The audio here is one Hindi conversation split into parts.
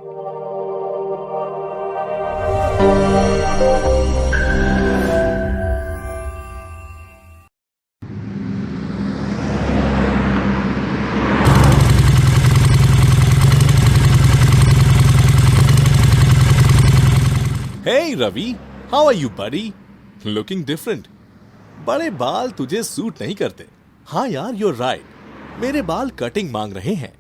Hey Ravi, how are you buddy? Looking different. बड़े बाल तुझे सूट नहीं करते. हाँ यार, you're right. मेरे बाल कटिंग मांग रहे हैं.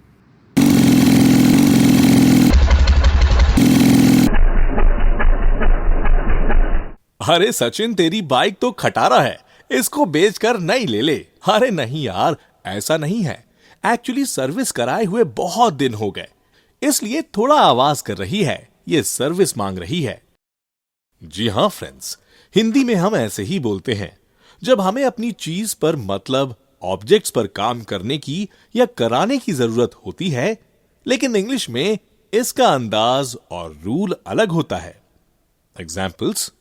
अरे सचिन, तेरी बाइक तो खटारा है. इसको बेचकर नई ले ले. अरे नहीं यार, ऐसा नहीं है. एक्चुअली सर्विस कराए हुए बहुत दिन हो गए, इसलिए थोड़ा आवाज कर रही है. ये सर्विस मांग रही है. जी हाँ फ्रेंड्स, हिंदी में हम ऐसे ही बोलते हैं जब हमें अपनी चीज पर मतलब ऑब्जेक्ट्स पर काम करने की या कराने की जरूरत होती है, लेकिन इंग्लिश में इसका अंदाज और रूल अलग होता है. Examples: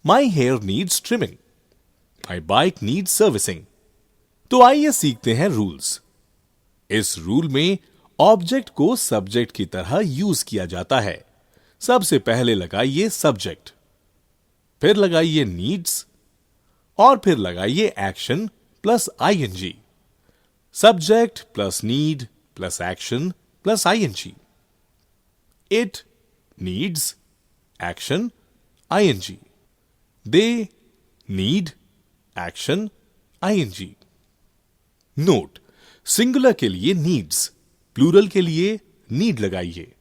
my hair needs trimming, my bike needs servicing. तो आइए सीखते हैं रूल्स. इस रूल में ऑब्जेक्ट को सब्जेक्ट की तरह यूज किया जाता है. सबसे पहले लगाइए सब्जेक्ट, फिर लगाइए नीड्स और फिर लगाइए action plus ING. Subject plus need plus action plus ING. It needs action ING. They need action ING. Note: singular के लिए नीड्स, प्लूरल के लिए नीड लगाइए.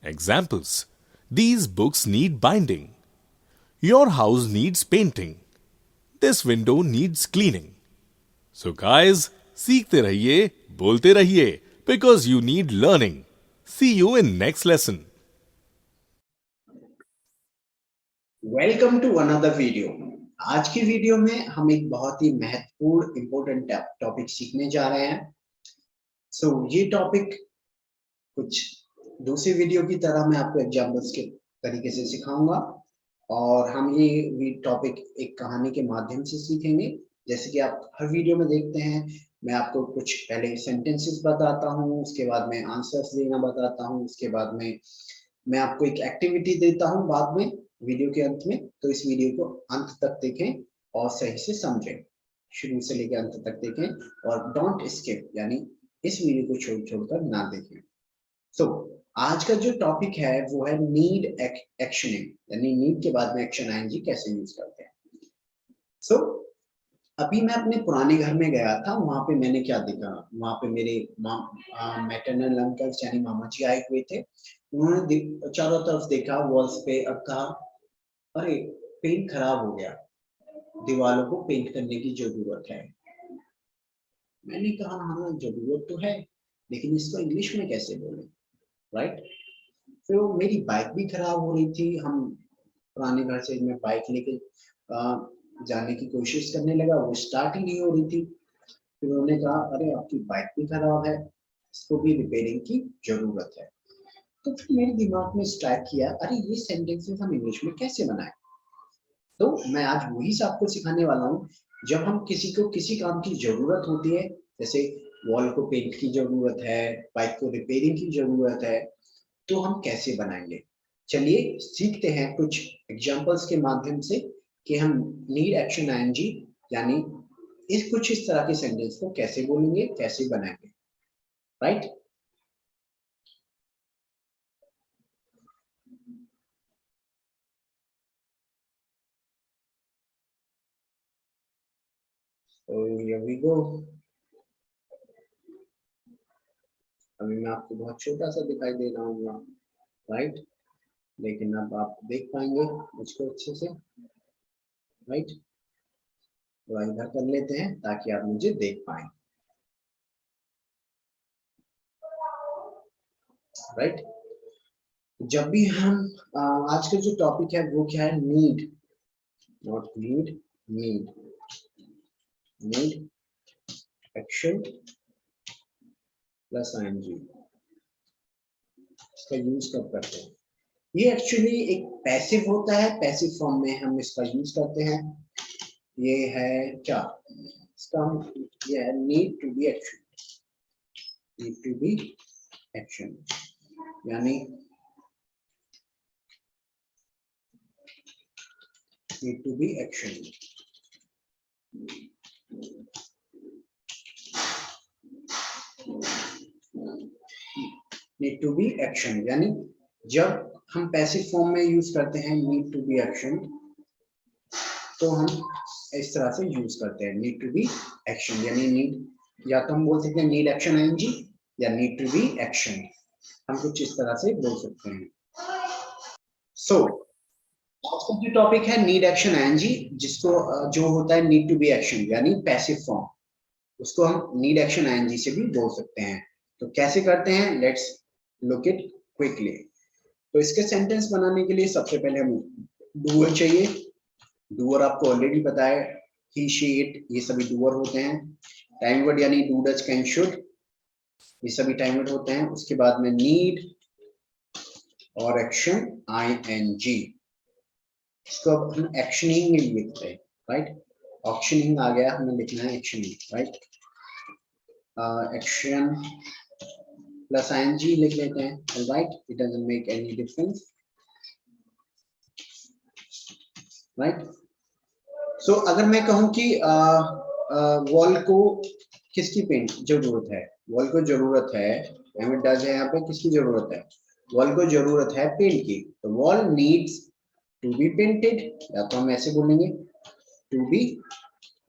Examples: these books need binding. Your house needs painting. This window needs cleaning. So guys, सीखते रहिए, बोलते रहिए, because you need learning. See you in next lesson. Welcome to another video. आज की वीडियो में हम एक बहुत ही महत्वपूर्ण इंपॉर्टेंट टॉपिक सीखने जा रहे हैं. ये टॉपिक कुछ दूसरी वीडियो की तरह मैं आपको एग्जाम्पल्स के तरीके से सिखाऊंगा और हम ये टॉपिक एक कहानी के माध्यम से सीखेंगे. जैसे कि आप हर वीडियो में देखते हैं, मैं आपको कुछ पहले सेंटेंसेस बताता हूँ, उसके बाद मैं आंसर्स देना बताता हूँ, उसके बाद में मैं आपको एक एक्टिविटी देता हूँ बाद में वीडियो के अंत में. तो इस वीडियो को अंत तक देखें और सही से समझें, शुरू से लेकर अंत तक देखें और डोंट स्किप, यानी इस वीडियो को छोड़ छोड़कर ना देखें. आज का जो टॉपिक है वो है नीड एक्शनिंग, यानी नीड के बाद में एक्शन आईएनजी कैसे यूज करते हैं. अभी मैं अपने पुराने घर में गया था. वहां पे मैंने क्या देखा, वहां पे मेरे मैटरनल अंकल्स यानी मामा जी आए हुए थे. उन्होंने चारों तरफ देखा वॉल्स पे. अब कहा, अरे पेंट खराब हो गया, दीवारों को पेंट करने की जरूरत है. मैंने कहा हाँ जरूरत तो है, लेकिन इसको इंग्लिश में कैसे बोले, राइट. तो मेरी बाइक भी खराब हो रही थी. हम पुराने घर से मैं बाइक लेके जाने की कोशिश करने लगा, वो स्टार्ट ही नहीं हो रही थी. फिर उन्होंने कहा, अरे आपकी बाइक भी खराब है, इसको भी रिपेयरिंग की जरूरत है. तो फिर मेरे दिमाग में स्ट्राइक किया, अरे ये सेंटेंसेस हम इंग्लिश में कैसे बनाएं. तो मैं आज वही से आपको सिखाने वाला हूँ. जब हम किसी को किसी काम की जरूरत होती है, जैसे वॉल को पेंट की जरूरत है, बाइक को रिपेयरिंग की जरूरत है, तो हम कैसे बनाएंगे. चलिए सीखते हैं कुछ एग्जांपल्स के माध्यम से कि हम नीड एक्शन आईएनजी यानी इस तरह के सेंटेंस को कैसे बोलेंगे, कैसे बनाएंगे, right. So here we go. अभी मैं आपको बहुत छोटा सा दिखाई दे रहा हूँ, राइट, लेकिन अब आप देख पाएंगे मुझको अच्छे से, राइट. तो इधर कर लेते हैं ताकि आप मुझे देख पाएं, राइट. जब भी हम आज का जो टॉपिक है वो क्या है, need, not need, need, need action plus ING. इसका यूज कब करते हैं. ये एक्चुअली एक पैसिव होता है, पैसिव फॉर्म में हम इसका यूज करते हैं. ये है क्या, इसका ये है need to be action, need to be action, यानी need to be action, need to be action, यानी जब हम पैसिव फॉर्म में यूज करते हैं नीड टू बी एक्शन, तो हम इस तरह से यूज करते हैं नीड टू बी एक्शन, यानी नीड, या तो हम बोल सकते हैं नीड एक्शन आईएनजी या नीड टू बी एक्शन, हम कुछ इस तरह से बोल सकते हैं। सो आज का जो टॉपिक है नीड एक्शन आईएनजी, जिसको जो होता है नीड टू बी एक्शन यानी पैसिव फॉर्म, उसको हम नीड एक्शन आईएनजी से भी बोल सकते हैं। तो कैसे करते हैं, लेट्स लुक इट क्विकली। तो इसके सेंटेंस बनाने के लिए सबसे पहले हमें डूअर चाहिए। डूअर आपको ऑलरेडी पता है, ही, शी, इट, ये सभी डूअर होते हैं। टाइम वर्ड यानी डू, डज, कैन, शुड, ये सभी टाइम वर्ड होते हैं। उसके बाद में नीड और एक्शन आईएनजी, इसको अब हम एक्शनिंग में लिखते हैं, राइट। ऑक्शनिंग आ गया, हमें लिखना है actioning, right. Action plus I N G लिख लेते हैं, right, it doesn't make any difference, right. So अगर मैं कहूं कि वॉल को किसकी पेंट जरूरत है, वॉल को जरूरत है, डज है यहाँ पे, किसकी जरूरत है, वॉल को जरूरत है पेंट की, तो wall needs to be painted, या तो हम ऐसे बोलेंगे टू बी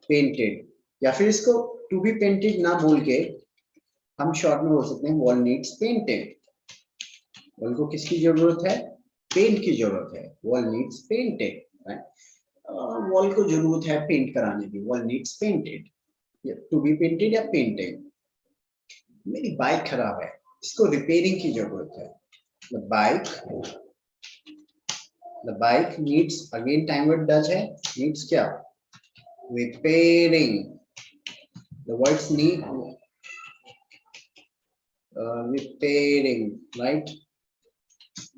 पेंटेड, या फिर इसको टू बी पेंटेड ना बोल के हम शॉर्ट में बोल सकते हैं वॉल नीड्स पेंटेड। वॉल को किसकी जरूरत है, पेंट की जरूरत है, wall needs painted, right. Wall को जरूरत है पेंट कराने की, wall needs painted, to be painted या पेंटेड। मेरी बाइक खराब है, इसको रिपेयरिंग की जरूरत है, the bike needs, again time word does है, नीड्स क्या, repairing, the words need repairing, right,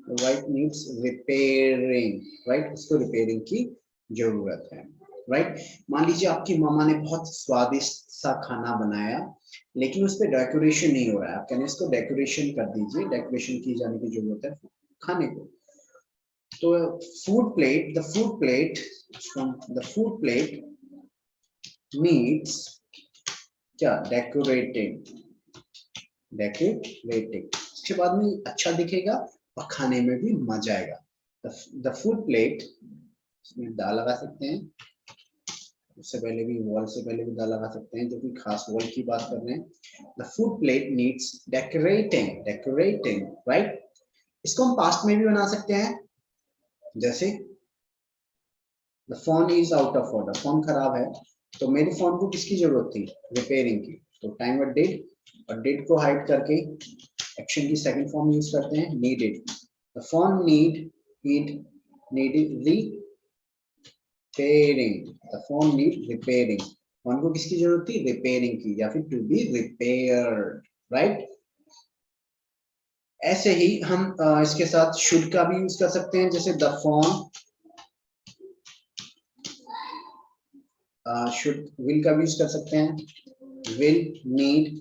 the bike needs repairing, right, इसको रिपेयरिंग की जरूरत है, राइट। मान लीजिए आपकी मामा ने बहुत स्वादिष्ट सा खाना बनाया, लेकिन उस पर डेकोरेशन नहीं हो रहा है, आप कहने इसको डेकोरेशन कर दीजिए, डेकोरेशन की जाने की जरूरत है खाने को। तो food plate, the food plate needs क्या, डेकोरेटिंग, इसके बाद में अच्छा दिखेगा और खाने में भी मजा आएगा। द फूड प्लेट, इसमें दा लगा सकते हैं, उससे पहले भी, वॉल से पहले भी दा लगा सकते हैं, जो कि खास वॉल की बात कर रहे हैं। The food plate needs decorating, right. इसको हम पास्ट में भी बना सकते हैं, जैसे the phone is out of order, phone खराब है, तो मेरे फोन को किसकी जरूरत थी, रिपेयरिंग की, तो टाइम वर्ड डिड, और डिड को हाइड करके एक्शन की सेकंड फॉर्म यूज करते हैं, needed, the phone needed repairing, the phone need repairing, phone को किसकी जरूरत थी, रिपेयरिंग की, या फिर टू बी रिपेयर्ड, राइट। ऐसे ही हम इसके साथ शुड का भी यूज कर सकते हैं, जैसे द फोन, शुड, विल का भी यूज कर सकते हैं, विल नीड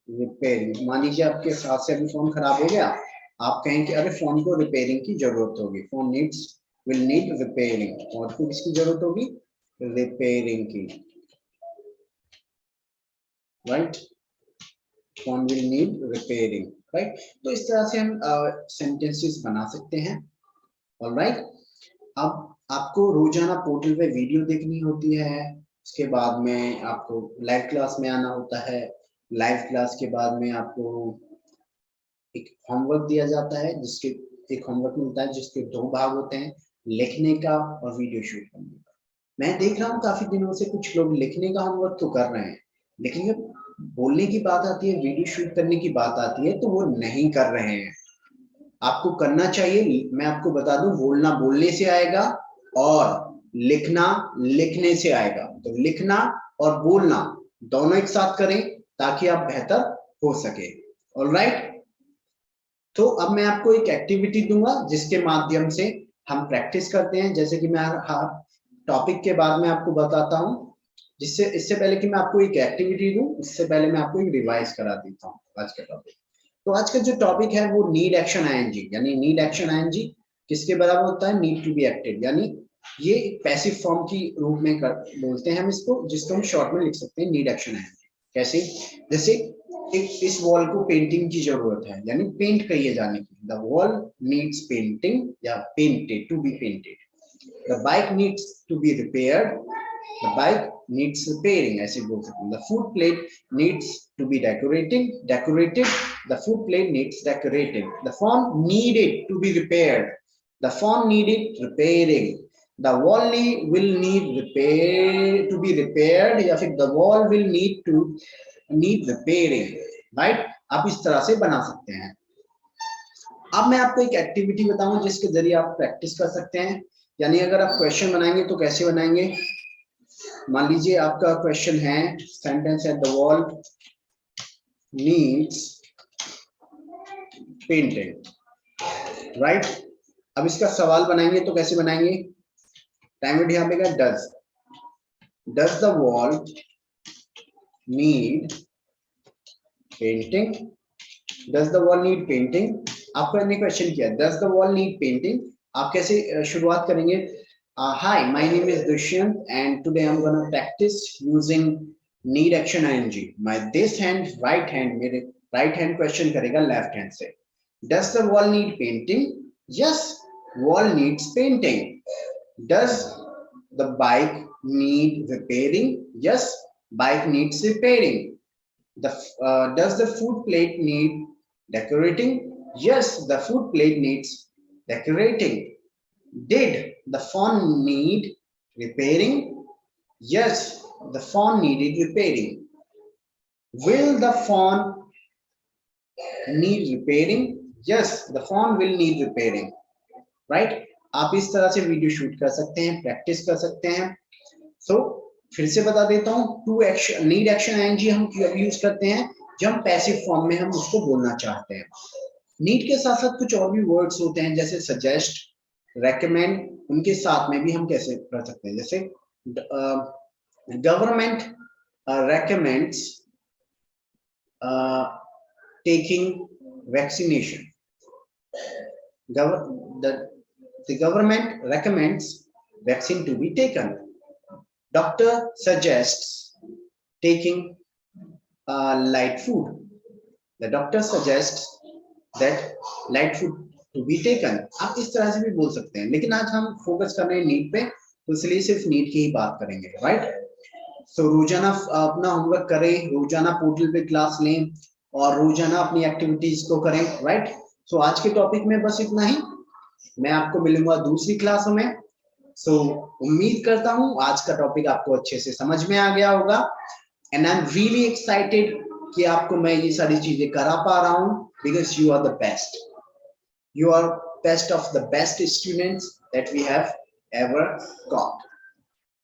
रिपेयरिंग। मान लीजिए आपके साथ से अभी फोन खराब हो गया, आप कहें कि अरे फोन को रिपेयरिंग की जरूरत होगी, phone needs, will need repairing, और फिर किसकी जरूरत होगी, रिपेयरिंग की, right, phone will need repairing, right. तो इस तरह से हम सेंटेंसेस बना सकते हैं, ऑलराइट। अब आपको रोजाना पोर्टल पे वीडियो देखनी होती है, उसके बाद में आपको लाइव क्लास में आना होता है, लाइव क्लास के बाद में आपको एक होमवर्क दिया जाता है, जिसके एक होमवर्क मिलता है जिसके दो भाग होते हैं, लिखने का और वीडियो शूट करने का। मैं देख रहा हूँ काफी दिनों से कुछ लोग लिखने का होमवर्क तो कर रहे हैं, लेकिन जब बोलने की बात आती है, वीडियो शूट करने की बात आती है, तो वो नहीं कर रहे हैं। आपको करना चाहिए, मैं आपको बता दूं, बोलना बोलने से आएगा और लिखना लिखने से आएगा। तो लिखना और बोलना दोनों एक साथ करें ताकि आप बेहतर हो सके, ऑलराइट। तो अब मैं आपको एक एक्टिविटी दूंगा जिसके माध्यम से हम प्रैक्टिस करते हैं, जैसे कि मैं हर टॉपिक के बाद में आपको बताता हूं, जिससे इससे पहले कि मैं आपको एक एक्टिविटी दूं, इससे पहले मैं आपको एक रिवाइज करा देता हूं आज का टॉपिक। तो आज का जो टॉपिक है वो नीड एक्शन आईएनजी, यानी नीड एक्शन आईएनजी किसके बराबर होता है, नीड टू बी एक्टेड, यानी ये पैसिव फॉर्म की रूप में बोलते हैं हम इसको, जिसको हम शॉर्ट में लिख सकते हैं नीड एक्शन आईएनजी। कैसे? जैसे इस वॉल को पेंटिंग की जरूरत है, यानी पेंट किए जाने की। द वॉल नीड्स पेंटिंग या painted, to be painted. The bike needs to be repaired, the bike needs repairing, ऐसे बोल सकते हैं। The food plate needs to be decorated, the food plate needs decorated. The phone needed to be repaired, the phone needed repairing. The wall will need repair to be repaired, या फिर the wall will need repairing, right? आप इस तरह से बना सकते हैं। अब मैं आपको एक एक्टिविटी बताऊं जिसके जरिए आप प्रैक्टिस कर सकते हैं। यानी अगर आप क्वेश्चन बनाएंगे तो कैसे बनाएंगे? मान लीजिए आपका क्वेश्चन है, सेंटेंस है the wall needs painting, right? अब इसका सवाल बनाएंगे तो कैसे बनाएंगे? टाइम वर्ड यहाँ पे क्या? Does the wall need painting, does the wall need painting. आपको मैंने क्वेश्चन किया does the wall need painting, आप कैसे शुरुआत करेंगे? Hi, my name is Dushyant and today I am gonna practice using need action I N G. My this hand, right hand, मेरे राइट हैंड क्वेश्चन करेगा लेफ्ट हैंड से। Does the wall need painting? Yes, wall needs painting. Does the bike need repairing? Yes, bike needs repairing. Does the food plate need decorating? Yes, the food plate needs decorating. Did the phone need repairing? Yes, the phone needed repairing. Will the phone need repairing? Yes, the phone will need repairing. Right? आप इस तरह से वीडियो शूट कर सकते हैं, प्रैक्टिस कर सकते हैं। तो फिर से बता देता हूँ, to action need action ING हम कब यूज करते हैं? जब हम पैसिव फॉर्म में हम उसको बोलना चाहते हैं। नीड के साथ साथ कुछ और भी वर्ड्स होते हैं, जैसे सजेस्ट, रेकमेंड, उनके साथ में भी हम कैसे कर सकते हैं? जैसे government recommends taking vaccination. The government recommends vaccine to be taken. Doctor suggests taking light food. The doctor suggests that light food to be taken. आप इस तरह से भी बोल सकते हैं, लेकिन आज हम फोकस कर रहे हैं नीड पे, तो इसलिए सिर्फ नीड की ही बात करेंगे, राइट? सो रोजाना अपना होमवर्क करें, रोजाना पोर्टल पे क्लास लें और रोजाना अपनी एक्टिविटीज को करें, राइट? सो आज के टॉपिक में बस इतना ही। मैं आपको मिलूंगा दूसरी क्लासों में। सो उम्मीद करता हूं आज का टॉपिक आपको अच्छे से समझ में आ गया होगा, and I am really excited कि आपको मैं ये सारी चीजें करा पा रहा हूं, because you are the best, you are best of the best students that we have ever got.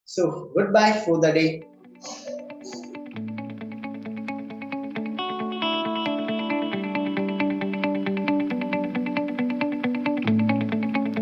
So goodbye for the day.